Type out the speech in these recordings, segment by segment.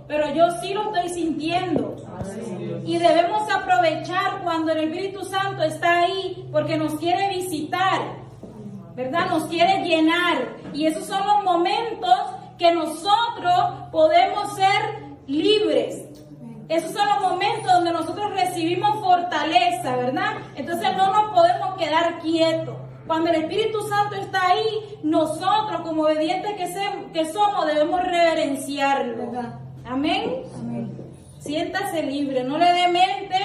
pero yo sí lo estoy sintiendo. Y debemos aprovechar cuando el Espíritu Santo está ahí, porque nos quiere visitar, ¿verdad? Nos quiere llenar. Y esos son los momentos que nosotros podemos ser libres. Esos son los momentos donde nosotros recibimos fortaleza, ¿verdad? Entonces no nos podemos quedar quietos. Cuando el Espíritu Santo está ahí, nosotros como obedientes que somos debemos reverenciarlo. Amén. Amén. Siéntase libre, no le dé mente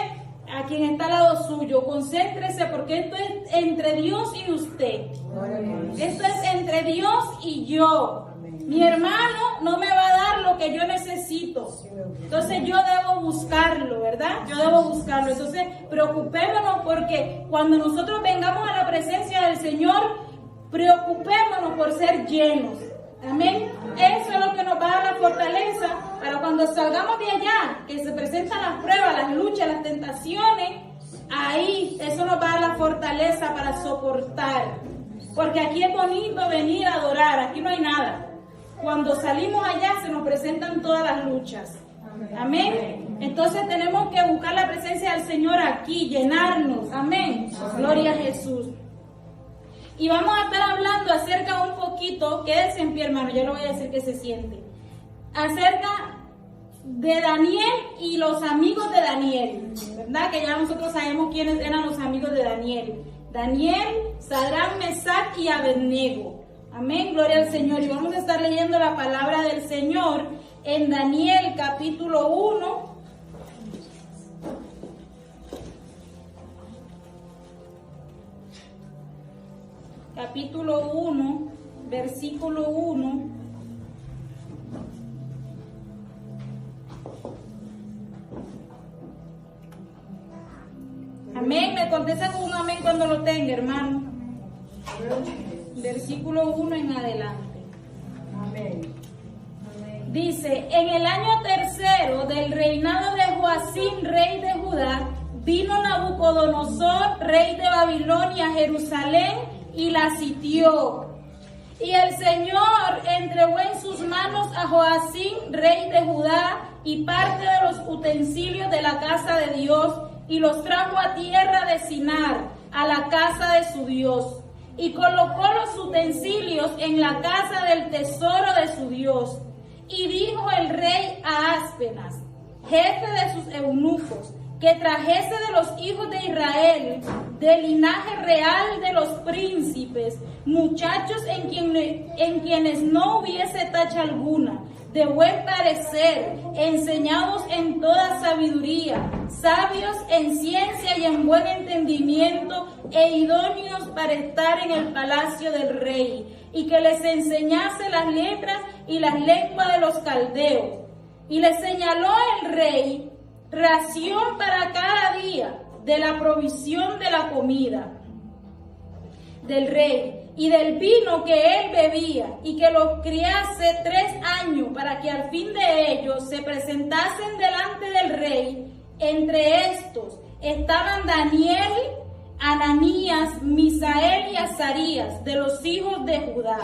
a quien está al lado suyo. Concéntrese, porque esto es entre Dios y usted. Esto es entre Dios y yo. Mi hermano no me va a dar lo que yo necesito. Entonces yo debo buscarlo, ¿verdad? Yo debo buscarlo. Entonces preocupémonos, porque cuando nosotros vengamos a la presencia del Señor, preocupémonos por ser llenos. Amén. Eso es lo que nos va a dar la fortaleza para cuando salgamos de allá, que se presentan las pruebas, las luchas, las tentaciones. Ahí eso nos va a dar la fortaleza para soportar. Porque aquí es bonito venir a adorar, aquí no hay nada. Cuando salimos allá se nos presentan todas las luchas. Amén. Entonces tenemos que buscar la presencia del Señor aquí, llenarnos. Amén. Gloria a Jesús. Y vamos a estar hablando acerca un poquito, quédese en pie, hermano, yo le voy a decir que se siente. Acerca de Daniel y los amigos de Daniel, ¿verdad? Que ya nosotros sabemos quiénes eran los amigos de Daniel. Daniel, Sadrach, Mesach y Abednego. Amén, gloria al Señor. Y vamos a estar leyendo la palabra del Señor en Daniel capítulo 1. Capítulo 1, versículo 1. Amén, me contesta con un amén cuando lo tenga, hermano. Versículo 1 en adelante. Amén. Dice: en el año tercero del reinado de Joacim, rey de Judá, vino Nabucodonosor, rey de Babilonia, a Jerusalén y la sitió. Y el Señor entregó en sus manos a Joacim, rey de Judá, y parte de los utensilios de la casa de Dios, y los trajo a tierra de Sinar, a la casa de su Dios. Y colocó los utensilios en la casa del tesoro de su Dios. Y dijo el rey a Aspenaz, jefe de sus eunucos, que trajese de los hijos de Israel, del linaje real de los príncipes, muchachos en quienes no hubiese tacha alguna, de buen parecer, enseñados en toda sabiduría, sabios en ciencia y en buen entendimiento, e idóneos para estar en el palacio del rey, y que les enseñase las letras y las lenguas de los caldeos. Y les señaló el rey ración para cada día de la provisión de la comida del rey y del vino que él bebía, y que los criase 3 años, para que al fin de ellos se presentasen delante del rey. Entre estos estaban Daniel, Ananías, Misael y Azarías, de los hijos de Judá.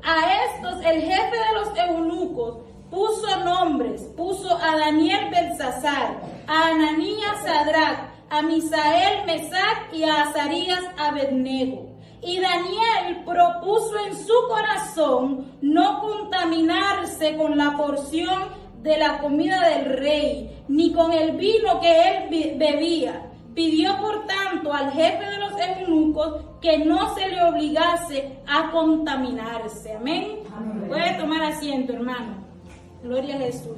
A estos el jefe de los eunucos puso nombres, puso a Daniel Belsasar, a Ananías Sadrach, a Misael Mesach y a Azarías Abednego. Y Daniel propuso en su corazón no contaminarse con la porción de la comida del rey, ni con el vino que él bebía. Pidió por tanto al jefe de los eunucos que no se le obligase a contaminarse. Amén. Amén. Puede tomar asiento, hermano. Gloria a Jesús.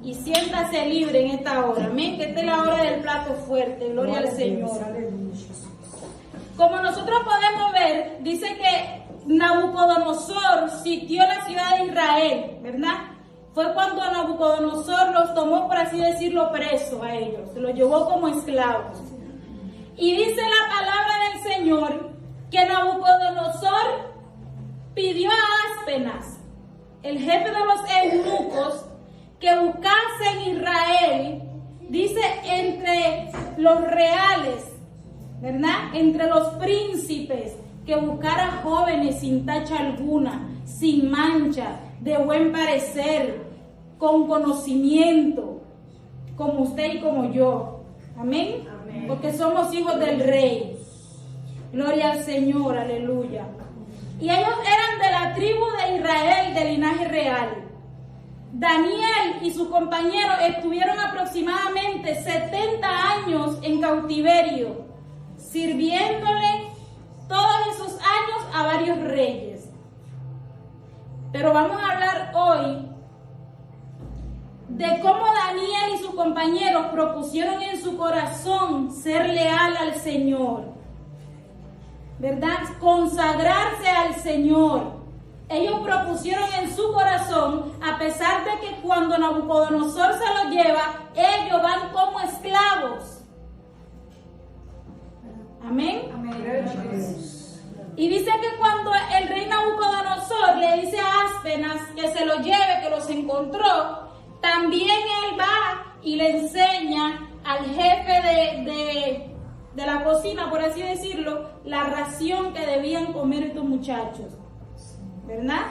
Y siéntase libre en esta hora. Amén. Que esta es la hora del plato fuerte. Gloria al Señor. Como nosotros podemos ver, dice que Nabucodonosor sitió la ciudad de Israel, ¿verdad? Fue cuando Nabucodonosor los tomó, por así decirlo, presos a ellos. Se los llevó como esclavos. Y dice la palabra del Señor que Nabucodonosor pidió a Aspenaz, el jefe de los eunucos, que buscase en Israel, dice, entre los reales, ¿verdad? Entre los príncipes, que buscara jóvenes sin tacha alguna, sin mancha, de buen parecer, con conocimiento, como usted y como yo. Amén. Amén. Porque somos hijos del Rey. Gloria al Señor, aleluya. Y ellos eran de la tribu de Israel, del linaje real. Daniel y sus compañeros estuvieron aproximadamente 70 años en cautiverio, sirviéndole todos esos años a varios reyes. Pero vamos a hablar hoy de cómo Daniel y sus compañeros propusieron en su corazón ser leal al Señor, ¿verdad? Consagrarse al Señor. Ellos propusieron en su corazón, a pesar de que cuando Nabucodonosor se los lleva, ellos van como esclavos. Amén. Amén. Y dice que cuando el rey Nabucodonosor le dice a Aspenas que se lo lleve, que los encontró, también él va y le enseña al jefe de la cocina, por así decirlo, la ración que debían comer estos muchachos, ¿verdad?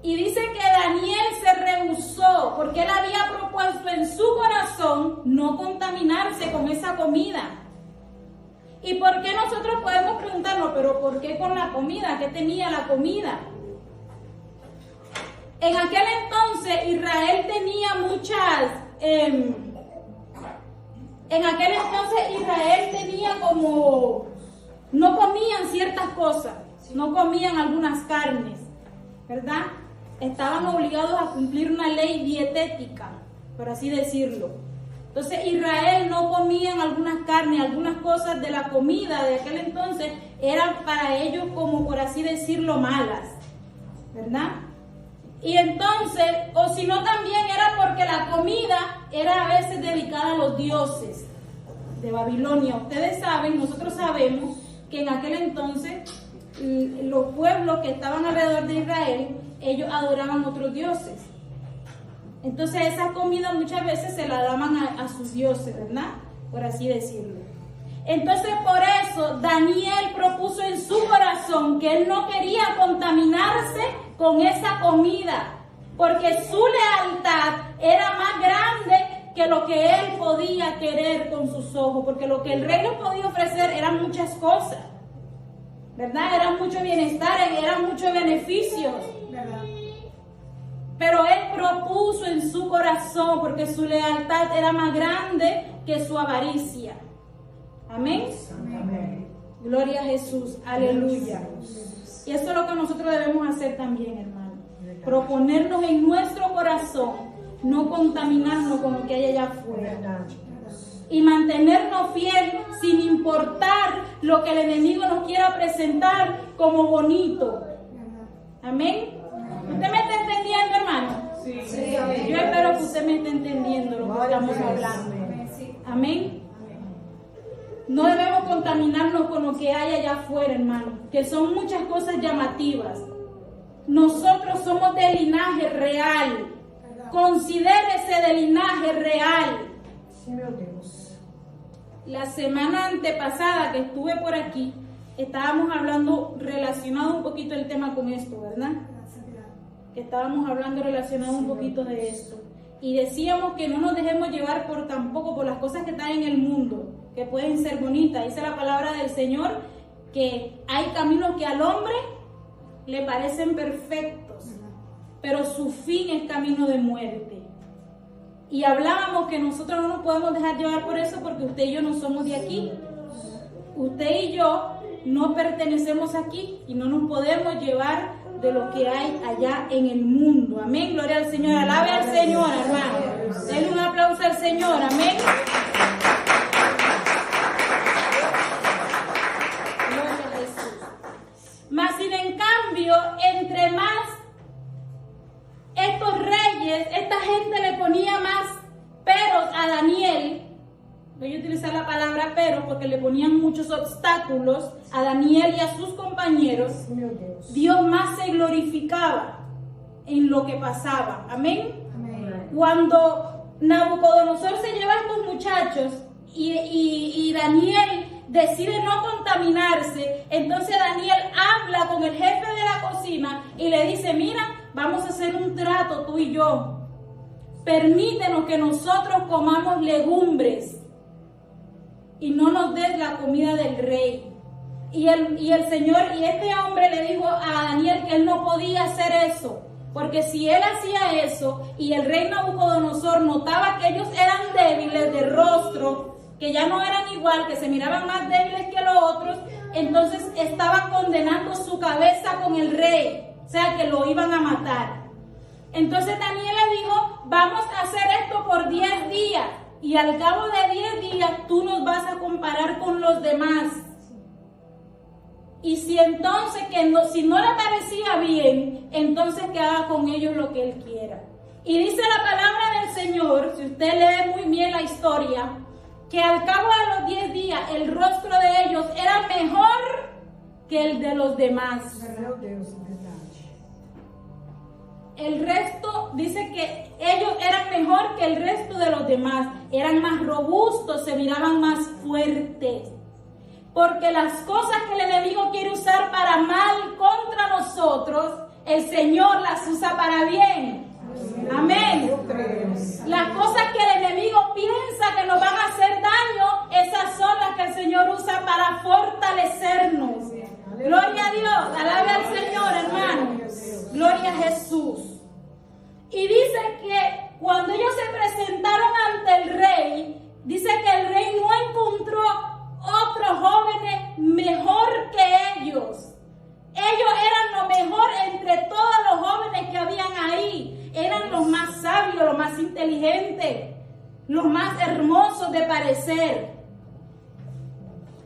Y dice que Daniel se rehusó porque él había propuesto en su corazón no contaminarse con esa comida. ¿Y por qué nosotros podemos preguntarnos, pero por qué con la comida? ¿Qué tenía la comida? En aquel entonces Israel tenía no comían ciertas cosas, no comían algunas carnes, ¿verdad? Estaban obligados a cumplir una ley dietética, por así decirlo. Entonces Israel no comían algunas carnes, algunas cosas de la comida de aquel entonces eran para ellos como, por así decirlo, malas, ¿verdad? Y entonces, o si no, también era porque la comida era a veces dedicada a los dioses de Babilonia. Ustedes saben, nosotros sabemos que en aquel entonces los pueblos que estaban alrededor de Israel, ellos adoraban otros dioses. Entonces esa comida muchas veces se la daban a sus dioses, ¿verdad? Por así decirlo. Entonces por eso Daniel propuso en su corazón que él no quería contaminarse con esa comida, porque su lealtad era más grande que lo que él podía querer con sus ojos, porque lo que el rey le podía ofrecer eran muchas cosas, ¿verdad? Era mucho bienestar, eran muchos beneficios, ¿verdad? Pero él propuso en su corazón, porque su lealtad era más grande que su avaricia. Amén. Amén. Gloria a Jesús. Aleluya. Y eso es lo que nosotros debemos hacer también, hermano. Proponernos en nuestro corazón, no contaminarnos con lo que hay allá afuera. Y mantenernos fieles sin importar lo que el enemigo nos quiera presentar como bonito. Amén. ¿Usted me está entendiendo, hermano? Sí. Yo espero que usted me esté entendiendo lo que estamos hablando. Amén. No debemos contaminarnos con lo que hay allá afuera, hermano, que son muchas cosas llamativas. Nosotros somos de linaje real. Considérese de linaje real. La semana antepasada que estuve por aquí, estábamos hablando relacionado un poquito el tema con esto, ¿verdad? Estábamos hablando relacionado un poquito de esto. Y decíamos que no nos dejemos llevar tampoco por las cosas que están en el mundo, que pueden ser bonitas. Dice la palabra del Señor que hay caminos que al hombre le parecen perfectos, pero su fin es camino de muerte. Y hablábamos que nosotros no nos podemos dejar llevar por eso, porque usted y yo no somos de aquí. Usted y yo no pertenecemos aquí y no nos podemos llevar de lo que hay allá en el mundo. Amén. Gloria al Señor. Alabe al Señor, hermano. Denle un aplauso al Señor. Amén. Gloria a Jesús. Mas sin en cambio, entre más estos reyes, esta gente le ponía más peros a Daniel. Voy a utilizar la palabra pero porque le ponían muchos obstáculos a Daniel y a sus compañeros. Dios más se glorificaba en lo que pasaba. Amén. Amén. Cuando Nabucodonosor se lleva a estos muchachos y Daniel decide no contaminarse, entonces Daniel habla con el jefe de la cocina y le dice: mira, vamos a hacer un trato tú y yo. permítenos que nosotros comamos legumbres y no nos des la comida del rey. Y este hombre le dijo a Daniel que él no podía hacer eso, porque si él hacía eso y el rey Nabucodonosor notaba que ellos eran débiles de rostro, que ya no eran igual, que se miraban más débiles que los otros, entonces estaba condenando su cabeza con el rey, o sea que lo iban a matar. Entonces Daniel le dijo, vamos a hacer esto por 10 días y al cabo de 10 días tú nos vas a comparar con los demás. Y si entonces, si no le parecía bien, entonces que haga con ellos lo que él quiera. Y dice la palabra del Señor, si usted lee muy bien la historia, que al cabo de los 10 días el rostro de ellos era mejor que el de los demás. El resto dice que ellos eran mejor que el resto de los demás, eran más robustos, se miraban más fuertes. Porque las cosas que el enemigo quiere usar para mal contra nosotros, el Señor las usa para bien. Amén. Las cosas que el enemigo piensa que nos van a hacer daño, esas son las que el Señor usa para fortalecernos. Gloria a Dios, alabe al Señor, hermano. Gloria a Jesús. Y dice que cuando ellos se presentaron ante el rey, dice que el rey no encontró otros jóvenes mejor que ellos. Ellos eran lo mejor entre todos los jóvenes que habían ahí. Eran los más sabios, los más inteligentes, los más hermosos de parecer.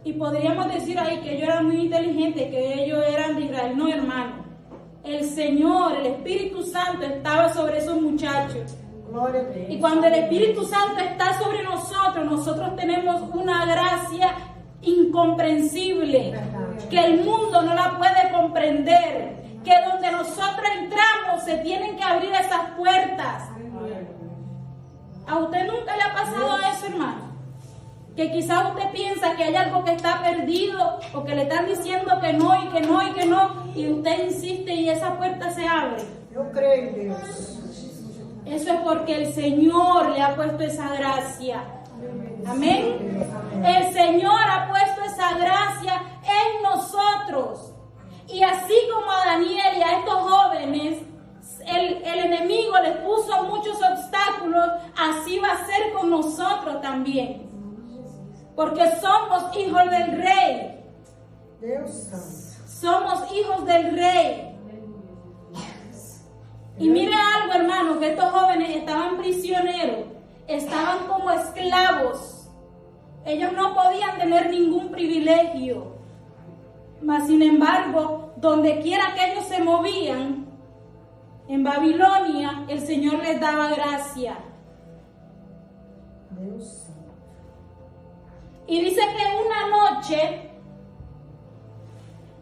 Y podríamos decir ahí que ellos eran muy inteligentes, que ellos eran de Israel. No, hermano. El Señor, el Espíritu Santo estaba sobre esos muchachos. Y cuando el Espíritu Santo está sobre nosotros, nosotros tenemos una gracia incomprensible, que el mundo no la puede comprender, que donde nosotros entramos se tienen que abrir esas puertas. ¿A usted nunca le ha pasado eso, hermano? Que quizás usted piensa que hay algo que está perdido o que le están diciendo que no y que no y que no, y usted insiste y esa puerta se abre. Yo creo en Dios. Eso es porque el Señor le ha puesto esa gracia. Amén. El Señor ha puesto esa gracia en nosotros. Y así como a Daniel y a estos jóvenes, el enemigo les puso muchos obstáculos, así va a ser con nosotros también. Porque somos hijos del Rey. Somos hijos del Rey. Y mire algo, hermano, que estos jóvenes estaban prisioneros, estaban como esclavos. Ellos no podían tener ningún privilegio. Mas, sin embargo, donde quiera que ellos se movían, en Babilonia, el Señor les daba gracia. Y dice que una noche,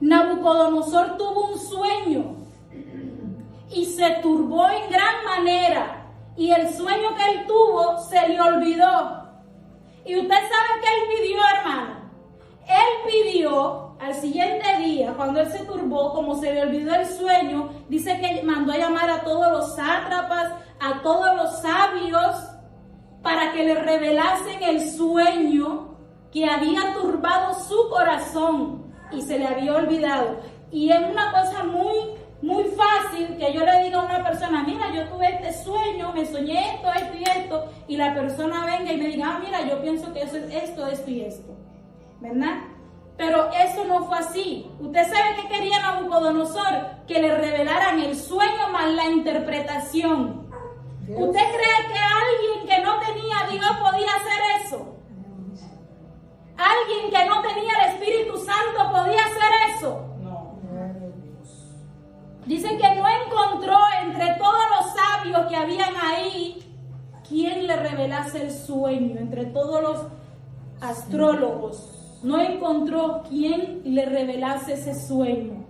Nabucodonosor tuvo un sueño y se turbó en gran manera, y el sueño que él tuvo se le olvidó. Y usted sabe que él pidió, hermano. Él pidió al siguiente día, cuando él se turbó, como se le olvidó el sueño, dice que mandó a llamar a todos los sátrapas, a todos los sabios, para que le revelasen el sueño que había turbado su corazón y se le había olvidado. Y es una cosa muy fácil que yo le diga a una persona, mira, yo tuve este sueño, me soñé esto y esto, y la persona venga y me diga, mira, yo pienso que eso es esto y esto, ¿verdad? Pero eso no fue así. ¿Usted sabe qué quería Nabucodonosor? Que le revelaran el sueño más la interpretación. ¿Usted cree que alguien que no tenía a Dios podía hacer eso? ¿Alguien que no tenía el Espíritu Santo podía hacer eso? No. Dice que no encontró entre todos los sabios que habían ahí quien le revelase el sueño, entre todos los astrólogos. No encontró quien le revelase ese sueño.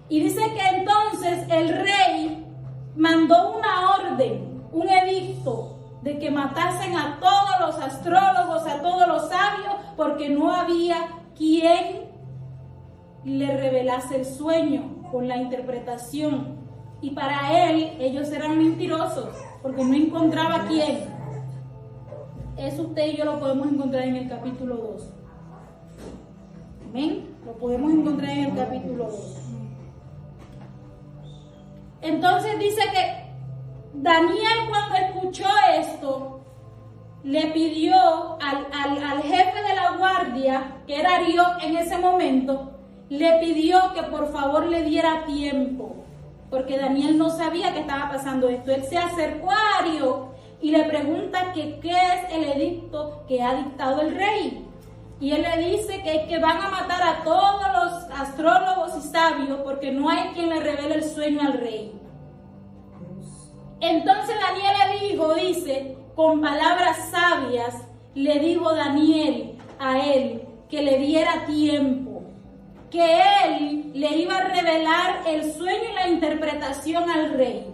Y dice que entonces el rey mandó una orden, un edicto, de que matasen a todos los astrólogos, a todos los sabios, porque no había quien le revelase el sueño con la interpretación. Y para él, ellos eran mentirosos, porque no encontraba quién. Eso usted y yo lo podemos encontrar en el capítulo 2. Amén. Lo podemos encontrar en el capítulo 2. Entonces dice que Daniel, cuando escuchó esto, le pidió al jefe de la guardia, que era Arioc en ese momento, le pidió que por favor le diera tiempo, porque Daniel no sabía que estaba pasando esto. Él se acercó a Arioc y le pregunta que qué es el edicto que ha dictado el rey. Y él le dice que van a matar a todos los astrólogos y sabios, porque no hay quien le revele el sueño al rey. Entonces Daniel le dijo, dice, con palabras sabias, le dijo Daniel a él que le diera tiempo, que él le iba a revelar el sueño y la interpretación al rey.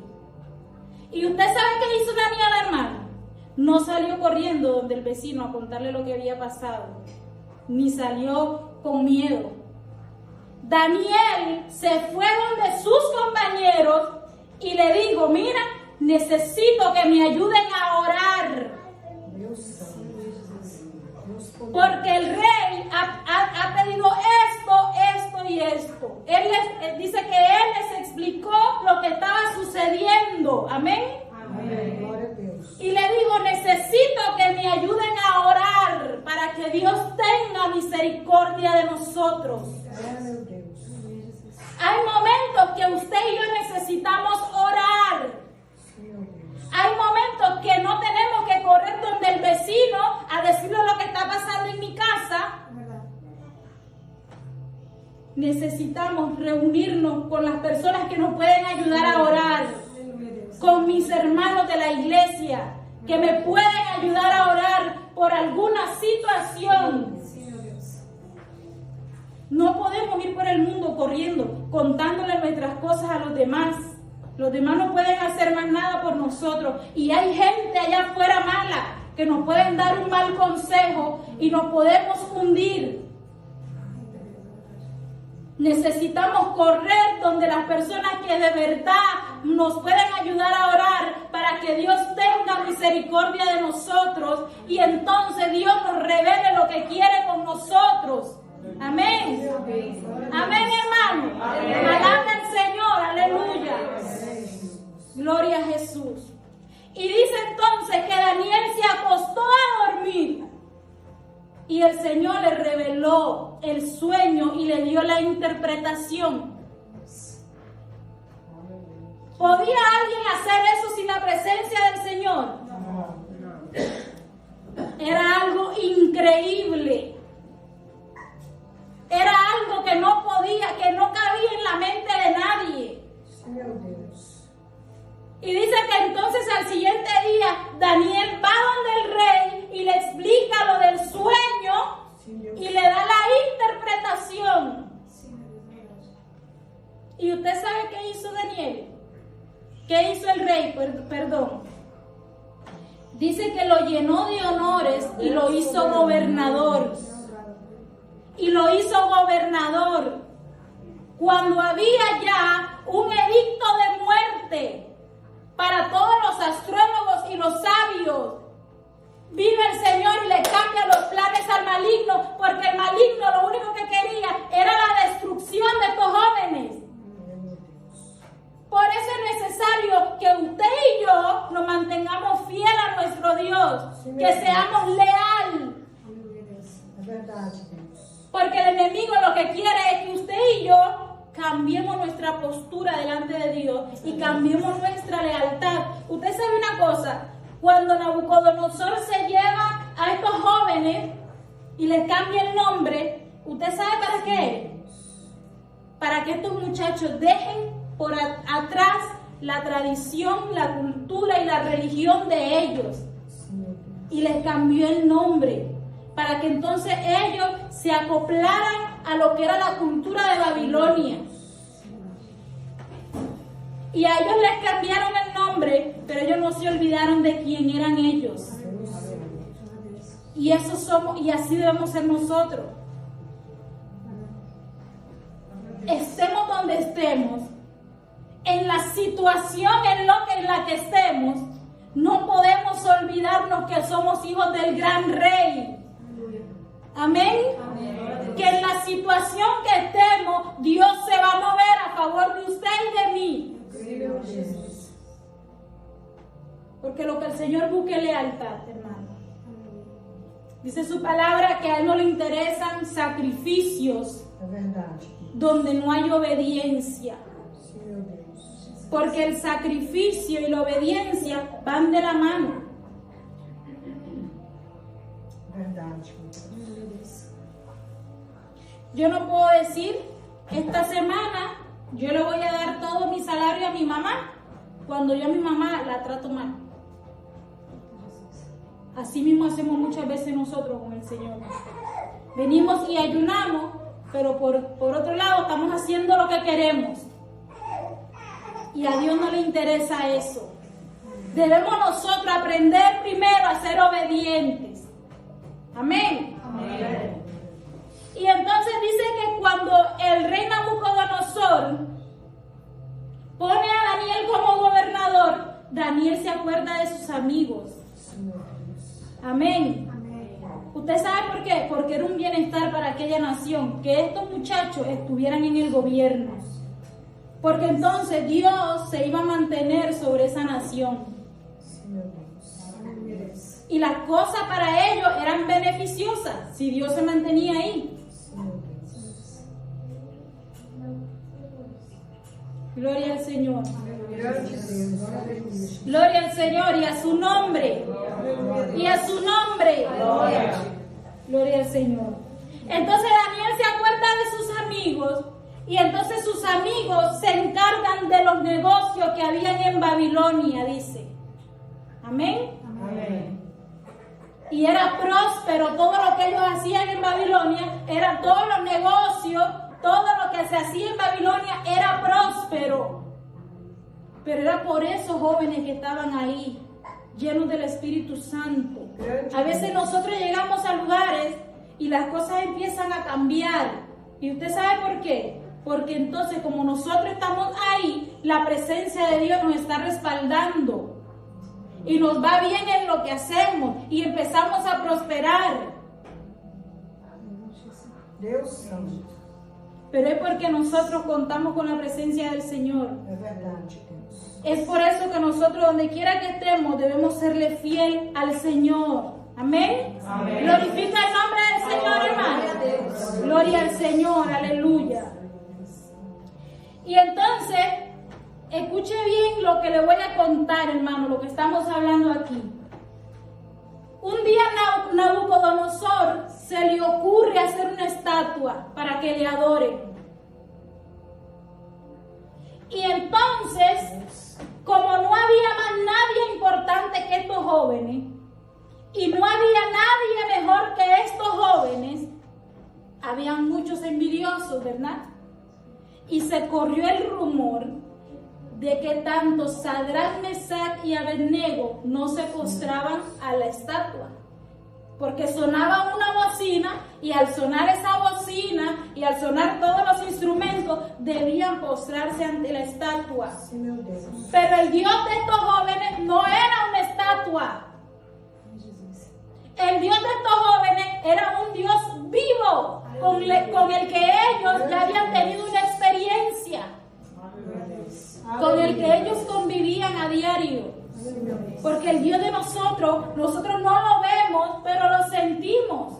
¿Y usted sabe qué hizo Daniel, hermano? No salió corriendo donde el vecino a contarle lo que había pasado, ni salió con miedo. Daniel se fue donde sus compañeros y le dijo, mira, necesito que me ayuden a orar, porque el rey ha pedido esto y esto. Él dice que él les explicó lo que estaba sucediendo. Amén. Y le digo, necesito que me ayuden a orar para que Dios tenga misericordia de nosotros. Hay momentos que usted y yo necesitamos orar. Hay momentos que no tenemos que correr donde el vecino a decirle lo que está pasando en mi casa. Necesitamos reunirnos con las personas que nos pueden ayudar a orar, con mis hermanos de la iglesia, que me pueden ayudar a orar por alguna situación. No podemos ir por el mundo corriendo, contándole nuestras cosas a los demás. Los demás no pueden hacer más nada por nosotros. Y hay gente allá afuera mala que nos pueden dar un mal consejo y nos podemos hundir. Necesitamos correr donde las personas que de verdad nos pueden ayudar a orar para que Dios tenga misericordia de nosotros y entonces Dios nos revele lo que quiere con nosotros. Amén. Amén, hermano. Alaba al Señor. Aleluya. Gloria a Jesús. Y dice entonces que Daniel se acostó a dormir y el Señor le reveló el sueño y le dio la interpretación. ¿Podía alguien hacer eso sin la presencia del Señor? Era algo increíble. Era algo que no podía, que no cabía en la mente de nadie. Y dice que entonces al siguiente día Daniel va donde el rey y le explica lo del sueño y le da la interpretación. ¿Y usted sabe qué hizo Daniel? ¿Qué hizo el rey? Perdón. Dice que lo llenó de honores y lo hizo gobernador. Y lo hizo gobernador cuando había ya un edicto de muerte para todos los astrólogos y los sabios. Vino el Señor y le cambia los planes al maligno, porque el maligno lo único que quería era la destrucción de estos jóvenes. Por eso es necesario que usted y yo nos mantengamos fieles a nuestro Dios, que seamos leales. Es verdad. Porque el enemigo lo que quiere es que usted y yo cambiemos nuestra postura delante de Dios y cambiemos nuestra lealtad. Usted sabe una cosa, cuando Nabucodonosor se lleva a estos jóvenes y les cambia el nombre, ¿usted sabe para qué? Para que estos muchachos dejen por atrás la tradición, la cultura y la religión de ellos. Y les cambió el nombre, para que entonces ellos se acoplaran a lo que era la cultura de Babilonia. Y a ellos les cambiaron el nombre, pero ellos no se olvidaron de quién eran ellos. Y eso somos, y así debemos ser nosotros. Estemos donde estemos, en la situación en la que estemos, no podemos olvidarnos que somos hijos del gran Rey. Amén. Que en la situación que estemos, Dios se va a mover a favor de usted y de mí. Porque lo que el Señor busque es lealtad, hermano. Dice su palabra que a Él no le interesan sacrificios donde no hay obediencia. Porque el sacrificio y la obediencia van de la mano. Yo no puedo decir, esta semana yo le voy a dar todo mi salario a mi mamá, cuando yo a mi mamá la trato mal. Así mismo hacemos muchas veces nosotros con el Señor. Venimos y ayunamos, pero por otro lado estamos haciendo lo que queremos. Y a Dios no le interesa eso. Debemos nosotros aprender primero a ser obedientes. Amén. Amén. Y entonces dice que cuando el rey Nabucodonosor pone a Daniel como gobernador, Daniel se acuerda de sus amigos. Amén. ¿Usted sabe por qué? Porque era un bienestar para aquella nación que estos muchachos estuvieran en el gobierno. Porque entonces Dios se iba a mantener sobre esa nación. Y las cosas para ellos eran beneficiosas si Dios se mantenía ahí. Gloria al Señor. Gloria al Señor y a su nombre. Y a su nombre. Gloria al Señor. Entonces Daniel se acuerda de sus amigos. Y entonces sus amigos se encargan de los negocios que habían en Babilonia, dice. Amén. Amén. Y era próspero todo lo que ellos hacían en Babilonia, eran todos los negocios, todo lo que se hacía en Babilonia era próspero. Pero era por esos jóvenes que estaban ahí, llenos del Espíritu Santo. A veces nosotros llegamos a lugares y las cosas empiezan a cambiar. ¿Y usted sabe por qué? Porque entonces como nosotros estamos ahí, la presencia de Dios nos está respaldando. Y nos va bien en lo que hacemos y empezamos a prosperar. Deus santo. Pero es porque nosotros contamos con la presencia del Señor. É verdade, Deus. Es por eso que nosotros, donde quiera que estemos, debemos serle fiel al Señor. Amén. Amén. Glorifica el nombre del Señor, hermano. Gloria al Señor, aleluya. Y entonces, escuche bien lo que le voy a contar, hermano, lo que estamos hablando aquí. Un día Nabucodonosor se le ocurre hacer una estatua para que le adoren. Y entonces, como no había más nadie importante que estos jóvenes, y no había nadie mejor que estos jóvenes, habían muchos envidiosos, ¿verdad? Y se corrió el rumor de que tanto Sadrach, Mesach y Abednego no se postraban a la estatua. Porque sonaba una bocina y al sonar esa bocina y al sonar todos los instrumentos debían postrarse ante la estatua. Pero el Dios de estos jóvenes no era una estatua. El Dios de estos jóvenes era un Dios vivo con el que ellos ya habían tenido una experiencia, con el que ellos convivían a diario. Porque el Dios de nosotros no lo vemos, pero lo sentimos.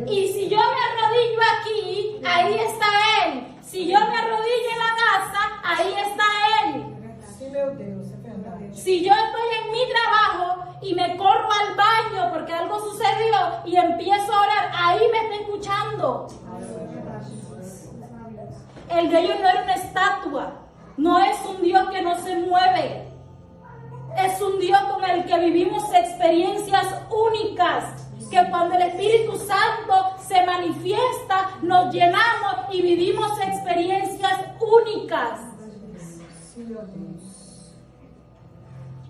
Y si yo me arrodillo aquí, ahí está Él. Si yo me arrodillo en la casa, ahí está Él. Si yo estoy en mi trabajo y me corro al baño porque algo sucedió y empiezo a orar, ahí me está escuchando. El de ellos no era una estatua, no es un Dios que no se mueve. Es un Dios con el que vivimos experiencias únicas, que cuando el Espíritu Santo se manifiesta, nos llenamos y vivimos experiencias únicas.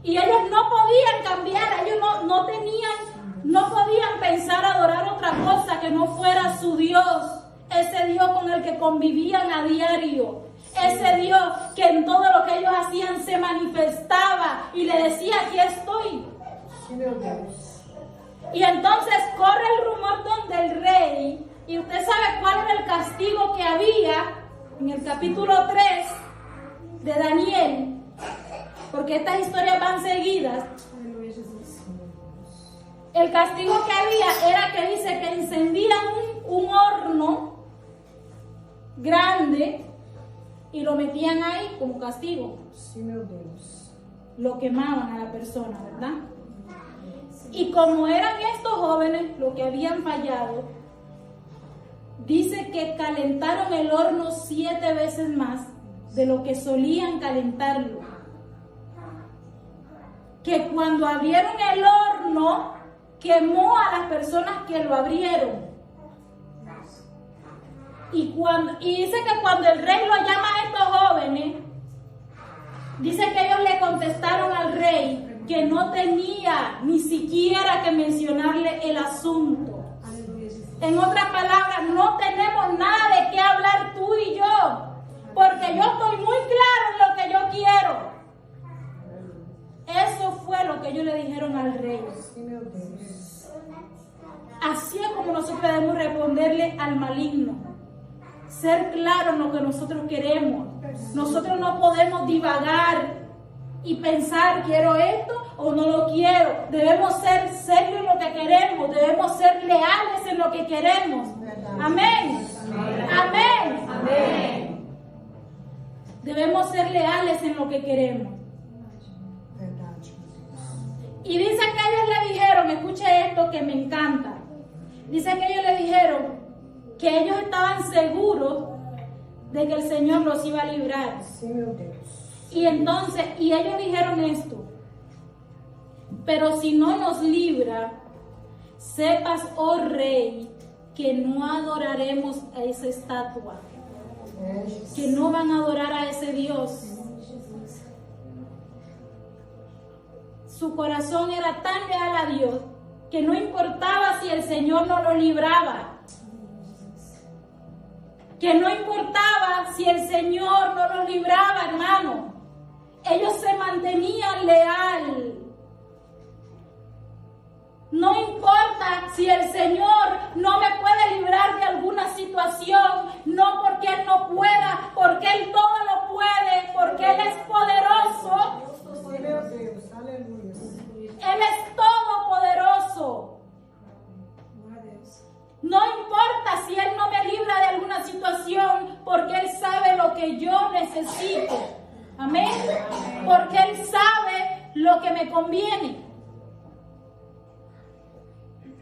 Y ellos no podían cambiar, ellos no podían pensar adorar otra cosa que no fuera su Dios, ese Dios con el que convivían a diario, Ese Dios que en todo lo que ellos hacían se manifestaba y le decía, aquí estoy. Sim, meu Deus. Y entonces corre el rumor donde el rey, y usted sabe cuál era el castigo que había en el capítulo 3 de Daniel, porque estas historias van seguidas. Aleluia, Jesus. El castigo que había era que dice que encendían un horno grande y lo metían ahí como castigo. Sim, meu Deus. Lo quemaban a la persona, ¿verdad? Y como eran estos jóvenes los que habían fallado, dice que calentaron el horno 7 veces más de lo que solían calentarlo. Que cuando abrieron el horno, quemó a las personas que lo abrieron. Y dice que cuando el rey lo llama a estos jóvenes, dice que ellos le contestaron al rey que no tenía ni siquiera que mencionarle el asunto. Aleluia, Jesus. En otras palabras, no tenemos nada de qué hablar tú y yo, porque yo estoy muy claro en lo que yo quiero. Eso fue lo que ellos le dijeron al rey. Sim, meu Deus. Así es como nosotros debemos responderle al maligno. Ser claro en lo que nosotros queremos. Nosotros no podemos divagar y pensar, quiero esto o no lo quiero. Debemos ser serios en lo que queremos. Debemos ser leales en lo que queremos. Amén. Amén. Amén. Debemos ser leales en lo que queremos. Verdade, meu Deus. Y dice que ellos le dijeron, escuche esto que me encanta. Dice que ellos le dijeron que ellos estaban seguros de que el Señor los iba a librar. Sim, meu Deus. Y entonces, y ellos dijeron esto: pero si no nos libra, sepas, oh rey, que no adoraremos a esa estatua, que no van a adorar a ese Dios. Su corazón era tan leal a Dios que no importaba si el Señor no lo libraba. Que no importaba si el Señor no los libraba, hermano. Ellos se mantenían leal. No importa si el Señor no me puede librar de alguna situación, no porque Él no pueda, porque Él todo lo puede, porque Él es poderoso. Sim, meu Deus. Aleluia. Él es todopoderoso. Glória a Deus. No importa si Él no me libra de alguna situación, porque Él sabe lo que yo necesito. Amén. Porque Él sabe lo que me conviene.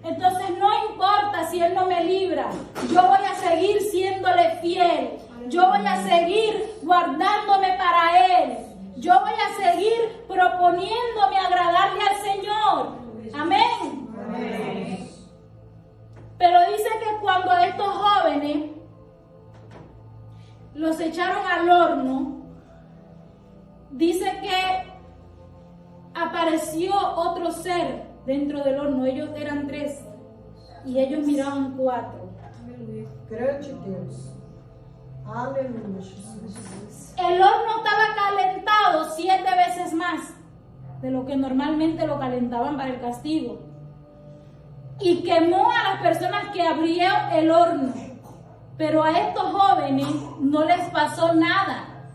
Entonces no importa si Él no me libra, yo voy a seguir siéndole fiel. Yo voy a seguir guardándome para Él. Yo voy a seguir proponiéndome agradarle al Señor. Amén. Amém. Pero dice que cuando a estos jóvenes los echaron al horno, dice que apareció otro ser dentro del horno. Ellos eran 3 y ellos miraban 4. Aleluia. Grande Deus. Aleluia, Jesus. El horno estaba calentado 7 veces más de lo que normalmente lo calentaban para el castigo. Y quemó a las personas que abrieron el horno. Pero a estos jóvenes no les pasó nada.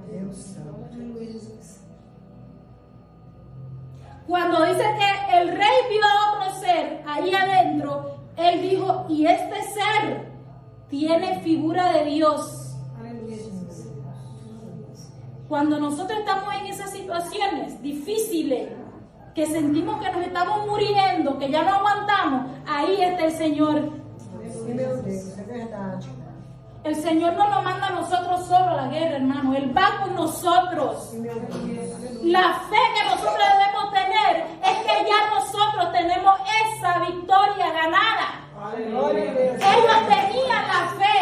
Deus santo. Aleluia, Jesus. Cuando dice que el rey vio a otro ser ahí adentro, él dijo, y este ser tiene figura de Dios. Aleluia, Jesus. Cuando nosotros estamos en esas situaciones difíciles, que sentimos que nos estamos muriendo, que ya no aguantamos, ahí está el Señor. Sim, meu Deus. É verdade. El Señor no nos manda a nosotros solo a la guerra, hermano. Él va con nosotros. Sim, meu Deus. La fe que nosotros debemos tener es que ya nosotros tenemos esa victoria ganada. Glória a Deus. Ellos tenían la fe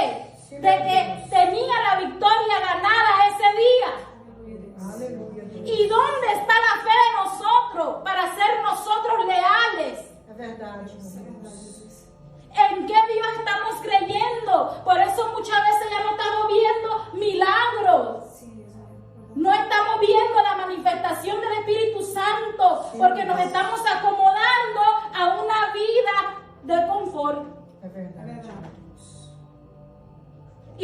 de que tenían la victoria ganada ese día. Aleluia, Deus. ¿Y dónde está la fe de nosotros para ser nosotros leales? É verdade, meu Deus. ¿En qué Dios estamos creyendo? Por eso muchas veces ya no estamos viendo milagros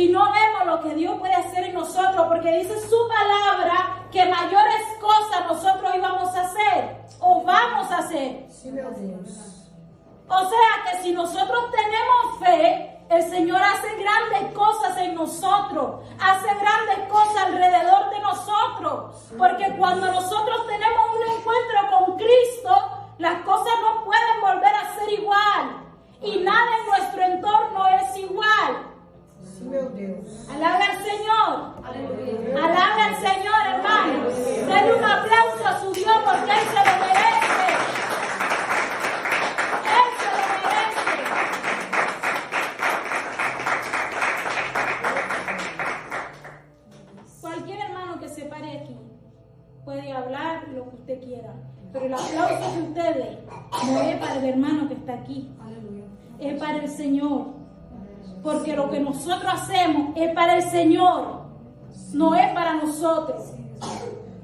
y no vemos lo que Dios puede hacer en nosotros, porque dice su palabra que mayores cosas nosotros íbamos a hacer o vamos a hacer. Sim, meu Deus. O sea que si nosotros tenemos fe, el Señor hace grandes cosas en nosotros, hace grandes cosas alrededor de nosotros, porque cuando nosotros tenemos un encuentro con Cristo, las cosas no pueden volver a ser igual y nada en nuestro entorno es igual. Sim, meu Deus. Alabe al Señor, alabe al Señor, hermano. Denle un aplauso a su Dios porque Él se lo merece. Él se lo merece. Cualquier hermano que se pare aquí puede hablar lo que usted quiera, pero el aplauso que usted dé no es para el hermano que está aquí, es para el Señor. Porque lo que nosotros hacemos es para el Señor, no es para nosotros.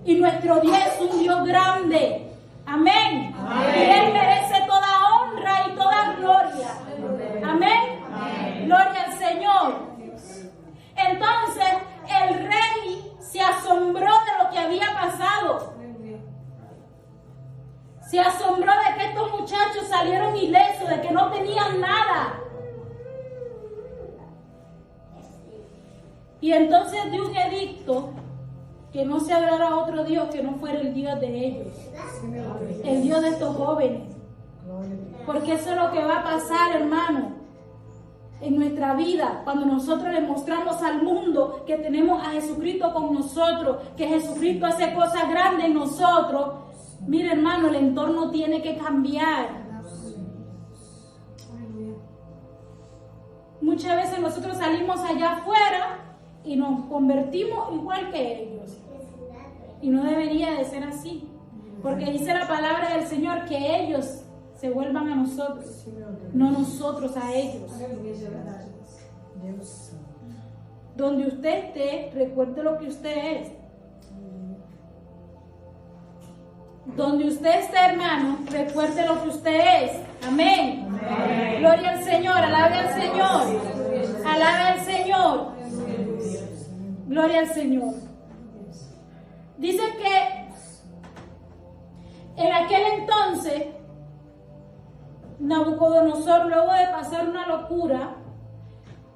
Y nuestro Dios es un Dios grande. Amén. Y Él merece toda honra y toda gloria. Amén. Gloria al Señor. Entonces el rey se asombró de lo que había pasado. Se asombró de que estos muchachos salieron ilesos, de que no tenían nada. Y entonces dio un edicto que no se adorara a otro Dios que no fuera el Dios de ellos, el Dios de estos jóvenes. Porque eso es lo que va a pasar, hermano, en nuestra vida, cuando nosotros le mostramos al mundo que tenemos a Jesucristo con nosotros, que Jesucristo hace cosas grandes en nosotros. Mire, hermano, el entorno tiene que cambiar. Muchas veces nosotros salimos allá afuera y nos convertimos igual que ellos. Y no debería de ser así. Porque dice la palabra del Señor que ellos se vuelvan a nosotros, no nosotros a ellos. Deus. Donde usted esté, recuerde lo que usted es. Donde usted esté, hermano, recuerde lo que usted es. Amén. Amén. Gloria al Señor, alabe al Señor. Alabe al Señor. Gloria al Señor. Dice que en aquel entonces Nabucodonosor, luego de pasar una locura,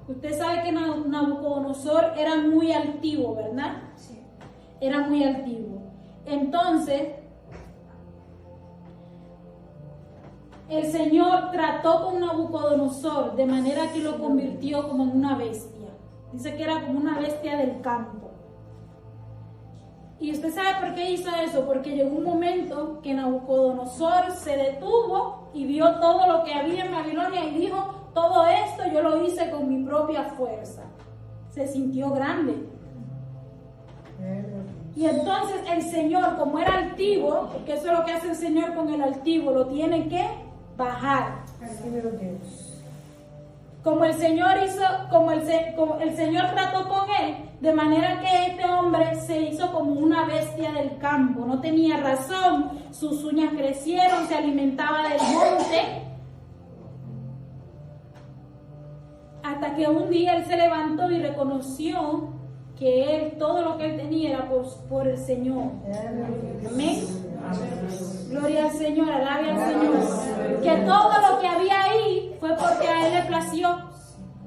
usted sabe que Nabucodonosor era muy altivo, ¿verdad? Sí. Era muy altivo. Entonces, el Señor trató con Nabucodonosor de manera que lo convirtió como en una bestia. Dice que era como una bestia del campo. Y usted sabe por qué hizo eso, porque llegó un momento que Nabucodonosor se detuvo y vio todo lo que había en Babilonia y dijo, todo esto yo lo hice con mi propia fuerza. Se sintió grande. Y entonces el Señor, como era altivo, porque eso es lo que hace el Señor con el altivo, lo tiene que bajar. Como el Señor hizo, como el Señor trató con él, de manera que este hombre se hizo como una bestia del campo, no tenía razón, sus uñas crecieron, se alimentaba del monte, hasta que un día él se levantó y reconoció que él, todo lo que él tenía era por el Señor. Amén. Gloria al Señor, alabe al Señor. Que todo lo que había ahí fue porque a él le plació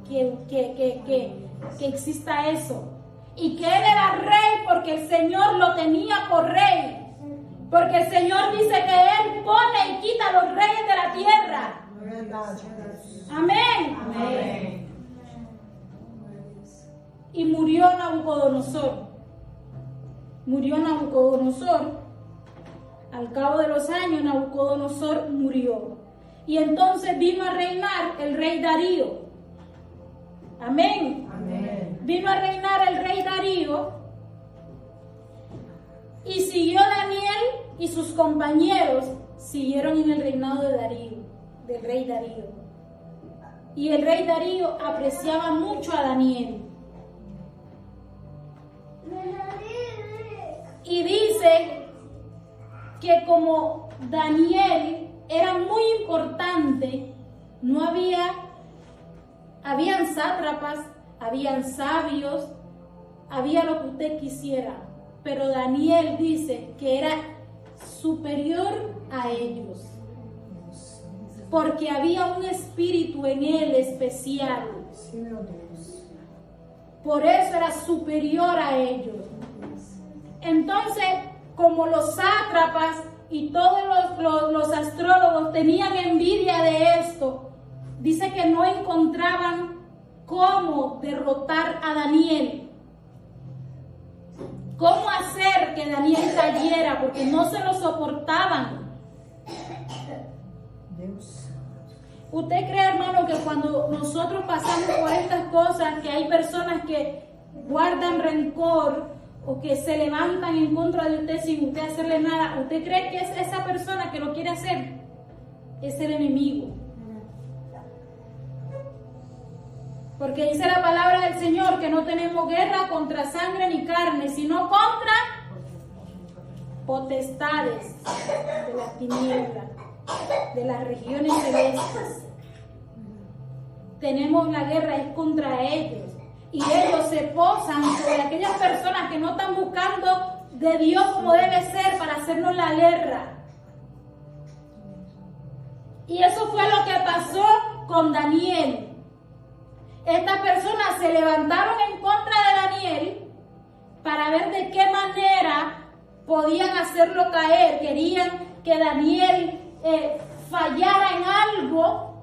que exista eso. Y que él era rey porque el Señor lo tenía por rey. Porque el Señor dice que él pone y quita a los reyes de la tierra. Amén. Amén. Y murió Nabucodonosor. Murió Nabucodonosor. Al cabo de los años, Nabucodonosor murió. Y entonces vino a reinar el rey Darío. Amén. Amén. Vino a reinar el rey Darío. Y siguió Daniel y sus compañeros siguieron en el reinado de Darío, del rey Darío. Y el rey Darío apreciaba mucho a Daniel. Y dice que como Daniel era muy importante, habían sátrapas, habían sabios, había lo que usted quisiera, pero Daniel dice que era superior a ellos, porque había un espíritu en él especial. Sim, meu Deus. Por eso era superior a ellos. Entonces, como los sátrapas y todos los astrólogos tenían envidia de esto, dice que no encontraban cómo derrotar a Daniel. ¿Cómo hacer que Daniel cayera? Porque no se lo soportaban. Deus. ¿Usted cree, hermano, que cuando nosotros pasamos por estas cosas, que hay personas que guardan rencor o que se levantan en contra de usted sin usted hacerle nada, usted cree que es esa persona que lo quiere hacer? Es el enemigo. Porque dice la palabra del Señor que no tenemos guerra contra sangre ni carne, sino contra potestades de las tinieblas, de las regiones celestes. Tenemos la guerra es contra ellos, y ellos se posan sobre aquellas personas que no están buscando de Dios como debe ser para hacernos la guerra. Y eso fue lo que pasó con Daniel. Estas personas se levantaron en contra de Daniel para ver de qué manera podían hacerlo caer. Querían que Daniel fallara en algo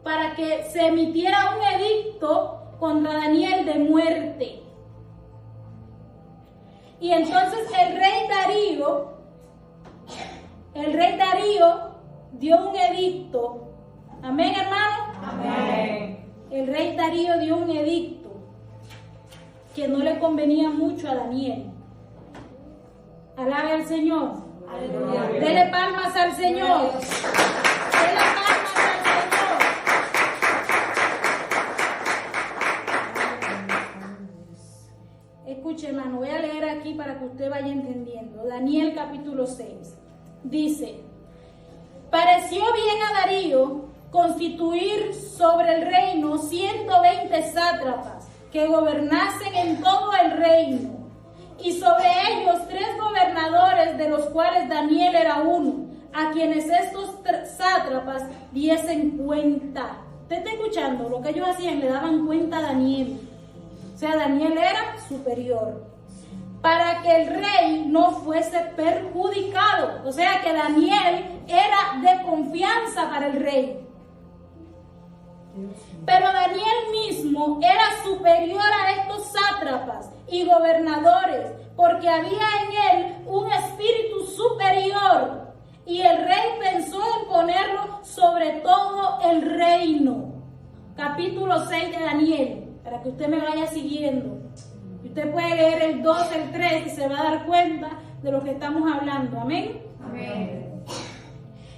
para que se emitiera un edicto contra Daniel de muerte. Y entonces el rey Darío dio un edicto. Amén, hermano. Amén. El rey Darío dio un edicto que no le convenía mucho a Daniel. Alabe al Señor. Aleluya. Dele palmas al Señor. Dele palmas al Señor. Escuche, hermano, voy a leer aquí para que usted vaya entendiendo. Daniel capítulo 6. Dice: pareció bien a Darío constituir sobre el reino 120 sátrapas que gobernasen en todo el reino, y sobre ellos 3 gobernadores, de los cuales Daniel era uno, a quienes estos sátrapas diesen cuenta. ¿Usted está escuchando? Lo que ellos hacían, le daban cuenta a Daniel. O sea, Daniel era superior, para que el rey no fuese perjudicado. O sea, que Daniel era de confianza para el rey. Pero Daniel mismo era superior a estos sátrapas y gobernadores, porque había en él un espíritu superior, y el rey pensó en ponerlo sobre todo el reino. Capítulo 6 de Daniel, para que usted me vaya siguiendo. Usted puede leer el 2, el 3 y se va a dar cuenta de lo que estamos hablando. Amén. Amén.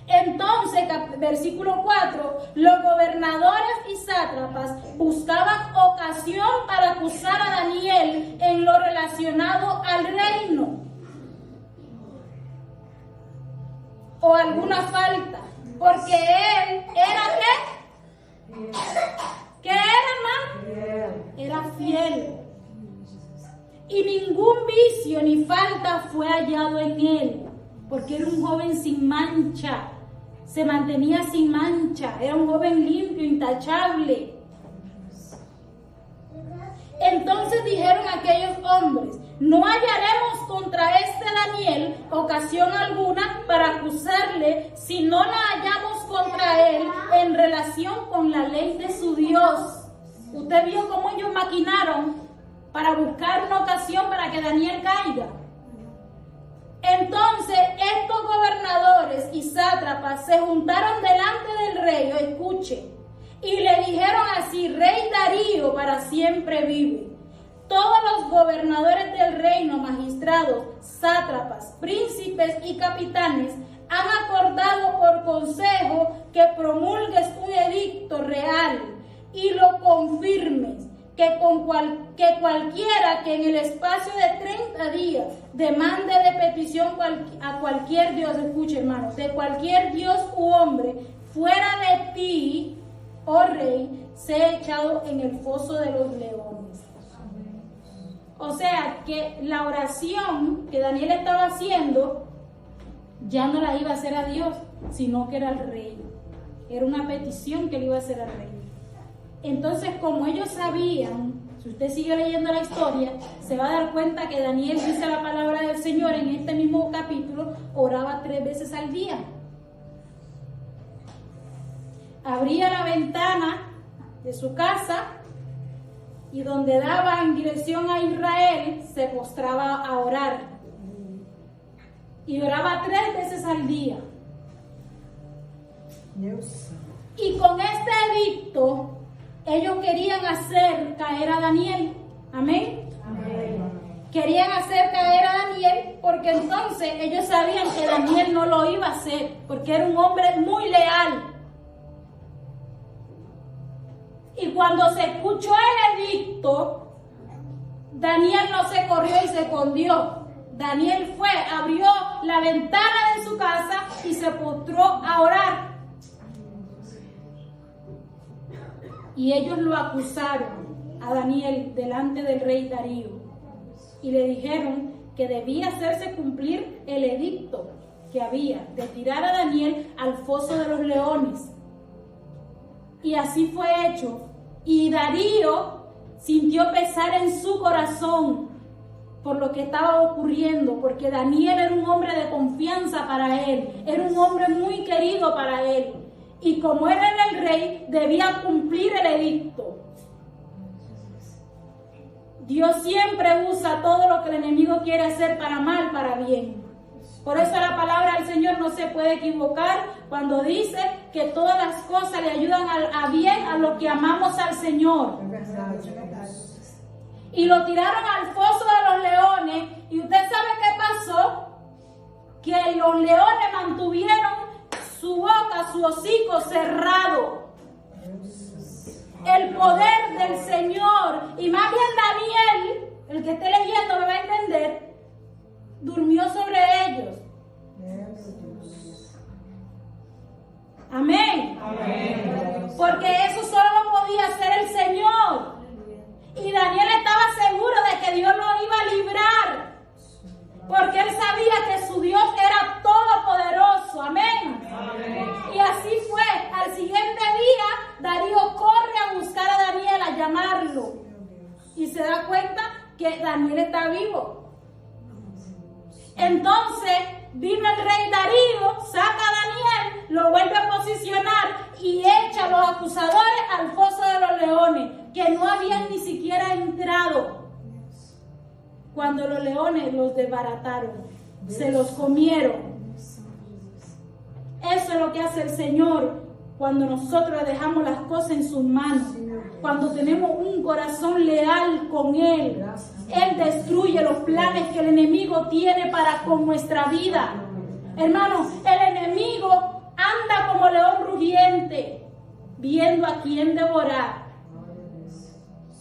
Entonces, versículo 4, los gobernadores y sátrapas buscaban ocasión para acusar a Daniel en lo relacionado al reino o alguna falta, porque él era ¿qué? ¿Qué era, hermano? Era fiel, y ningún vicio ni falta fue hallado en él, porque era un joven sin mancha. Se mantenía sin mancha, era un joven limpio, intachable. Entonces dijeron aquellos hombres: no hallaremos contra este Daniel ocasión alguna para acusarle, si no la hallamos contra él en relación con la ley de su Dios. Usted vio cómo ellos maquinaron para buscar una ocasión para que Daniel caiga. Entonces estos gobernadores y sátrapas se juntaron delante del rey, escuche, y le dijeron así: rey Darío para siempre vive. Todos los gobernadores del reino, magistrados, sátrapas, príncipes y capitanes han acordado por consejo que promulgues un edicto real y lo confirmes, que cualquiera que en el espacio de 30 días demande de petición a cualquier Dios, escuche, hermano, de cualquier Dios u hombre fuera de ti, oh rey, sea echado en el foso de los leones. O sea, que la oración que Daniel estaba haciendo ya no la iba a hacer a Dios, sino que era al rey. Era una petición que le iba a hacer al rey. Entonces, como ellos sabían, si usted sigue leyendo la historia, se va a dar cuenta que Daniel, dice la palabra del Señor en este mismo capítulo, oraba 3 veces al día. Abría la ventana de su casa y donde daba en dirección a Israel, se postraba a orar. Y oraba 3 veces al día. Deus. Y con este edicto, ellos querían hacer caer a Daniel. Amén. Querían hacer caer a Daniel porque entonces ellos sabían que Daniel no lo iba a hacer, porque era un hombre muy leal. Y cuando se escuchó el edicto, Daniel no se corrió y se escondió. Daniel fue, abrió la ventana de su casa y se postró a orar. Y ellos lo acusaron a Daniel delante del rey Darío y le dijeron que debía hacerse cumplir el edicto que había de tirar a Daniel al foso de los leones. Y así fue hecho. Y Darío sintió pesar en su corazón por lo que estaba ocurriendo, porque Daniel era un hombre de confianza para él, era un hombre muy querido para él. Y como era el rey, debía cumplir el edicto. Dios siempre usa todo lo que el enemigo quiere hacer para mal, para bien. Por eso la palabra del Señor no se puede equivocar cuando dice que todas las cosas le ayudan a bien a los que amamos al Señor. É verdade, é verdade. Y lo tiraron al foso de los leones. Y usted sabe qué pasó. Que los leones mantuvieron su boca, su hocico cerrado. El poder del Señor. Y más bien Daniel, el que esté leyendo me va a entender, durmió sobre ellos. Amén. Porque eso solo lo podía hacer el Señor. Y Daniel estaba seguro de que Dios lo iba a librar. Porque él sabía que su Dios era todopoderoso. Amén. Y así fue. Al siguiente día, Darío corre a buscar a Daniel, a llamarlo. Y se da cuenta que Daniel está vivo. Entonces vino el rey Darío, saca a Daniel, lo vuelve a posicionar y echa a los acusadores al foso de los leones, que no habían ni siquiera entrado cuando los leones los desbarataron, se los comieron. Eso es lo que hace el Señor cuando nosotros dejamos las cosas en sus manos, cuando tenemos un corazón leal con Él. Él destruye los planes que el enemigo tiene para con nuestra vida. Hermanos, el enemigo anda como león rugiente, viendo a quién devorar,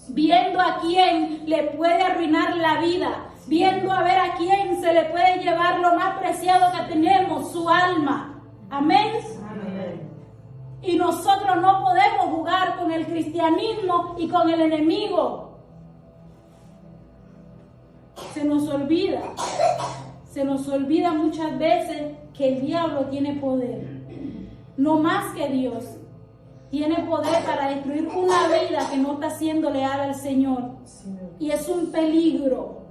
viendo a quién le puede arruinar la vida, viendo a ver a quién se le puede llevar lo más preciado que tenemos, su alma. Amén. Y nosotros no podemos jugar con el cristianismo y con el enemigo. Se nos olvida muchas veces que el diablo tiene poder, no más que Dios. Tiene poder para destruir una vida que no está siendo leal al Señor. Y es un peligro.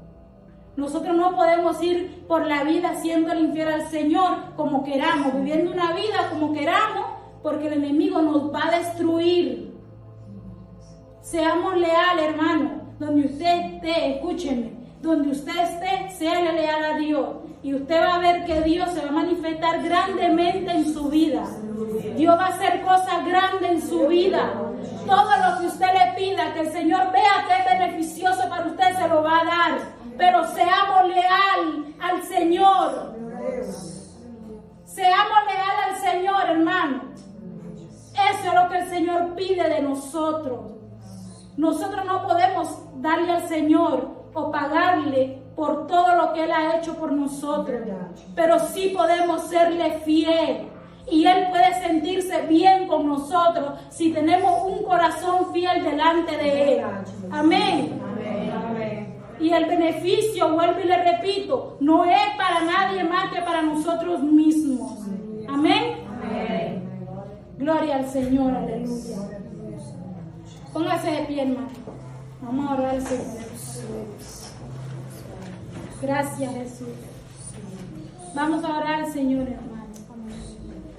Nosotros no podemos ir por la vida siendo infiel al Señor como queramos, viviendo una vida como queramos, porque el enemigo nos va a destruir. Seamos leales, hermano. Donde usted esté, escúcheme, donde usted esté, sea leal a Dios. Y usted va a ver que Dios se va a manifestar grandemente en su vida. Dios va a hacer cosas grandes en su vida. Todo lo que usted le pida, que el Señor vea que es beneficioso para usted, se lo va a dar. Pero seamos leal al Señor. Seamos leal al Señor, hermano. Eso es lo que el Señor pide de nosotros. Nosotros no podemos darle al Señor o pagarle por todo lo que Él ha hecho por nosotros. Pero sí podemos serle fiel. Y Él puede sentirse bien con nosotros si tenemos un corazón fiel delante de Él. Amén. Amén. Y el beneficio, vuelvo y le repito, no es para nadie más que para nosotros mismos. Amén. Amén. Gloria al Señor, aleluya. Póngase de pie, hermano. Vamos a orar al Señor. Gracias, Jesús. Vamos a orar al Señor, hermano.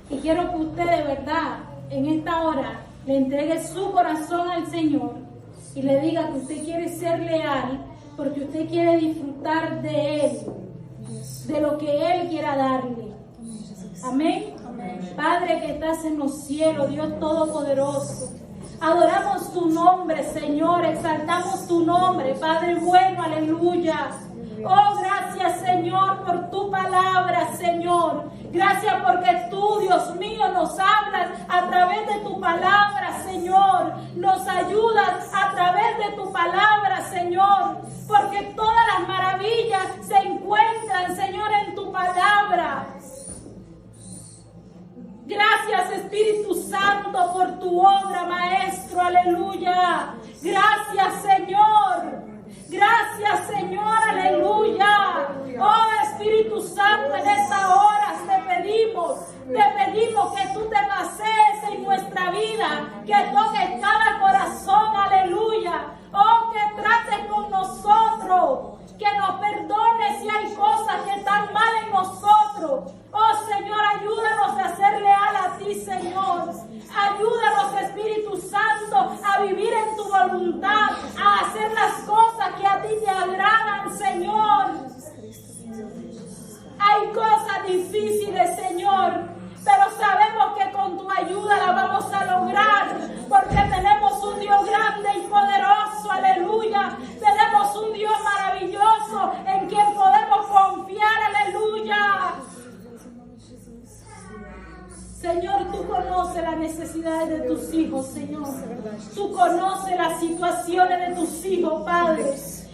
Y quiero que usted de verdad, en esta hora, le entregue su corazón al Señor y le diga que usted quiere ser leal porque usted quiere disfrutar de Él, de lo que Él quiera darle. Amén. Padre que estás en los cielos, Dios Todopoderoso, adoramos tu nombre, Señor, exaltamos tu nombre, Padre bueno, aleluya. Oh, gracias, Señor, por tu palabra, Señor. Gracias porque tú, Dios mío, nos hablas a través de tu palabra, Señor. Nos ayudas a través de tu palabra, Señor. Porque todas las maravillas se encuentran, Señor, en tu palabra. Gracias, Espíritu Santo, por tu obra, Maestro, aleluya. Gracias, Señor. Gracias, Señor, aleluya. Oh, Espíritu Santo, en esta hora te pedimos que tú te pasees en nuestra vida, que toques cada corazón, aleluya. Oh, que trates con nosotros, que nos perdones si hay cosas que están mal en nosotros. Oh, Señor, ayúdanos a ser leal a ti, Señor. Ayúdanos, Espíritu Santo, a vivir en tu voluntad, a hacer las cosas que a ti te agradan, Señor. Hay cosas difíciles, Señor, pero sabemos que con tu ayuda la vamos a lograr, porque tenemos un Dios grande y poderoso, aleluya. Tenemos un Dios maravilloso en quien podemos confiar, aleluya. Señor, tú conoces las necesidades de tus hijos, Señor. Tú conoces las situaciones de tus hijos, Padre.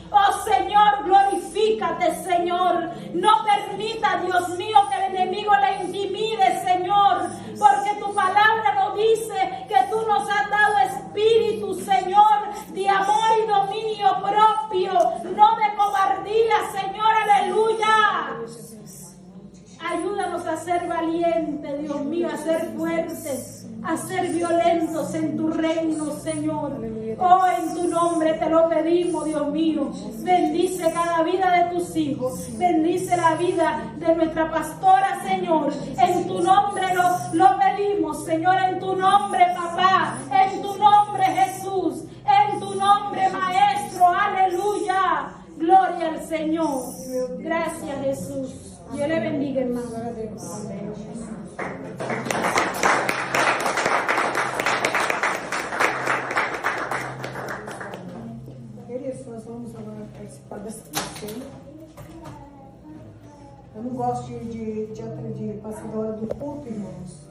Oh, Señor, glorifícate, Señor. No permita, Dios mío, que el enemigo le intimide, Señor. Porque tu palabra nos dice que tú nos has dado espíritu, Señor, de amor y dominio propio, no de cobardía, Señor, aleluya. Ayúdanos a ser valientes, Dios mío, a ser fuertes, a ser violentos en tu reino, Señor. Oh, en tu nombre te lo pedimos, Dios mío. Bendice cada vida de tus hijos. Bendice la vida de nuestra pastora, Señor. En tu nombre lo pedimos, Señor. En tu nombre, papá. En tu nombre, Jesús. En tu nombre, Maestro. Aleluya. Gloria al Señor. Gracias, Jesús. Dios le bendiga, hermano. Amén. Queridos, nós vamos agora participar dessa ceia. Eu não gosto de passar da hora do culto, irmãos.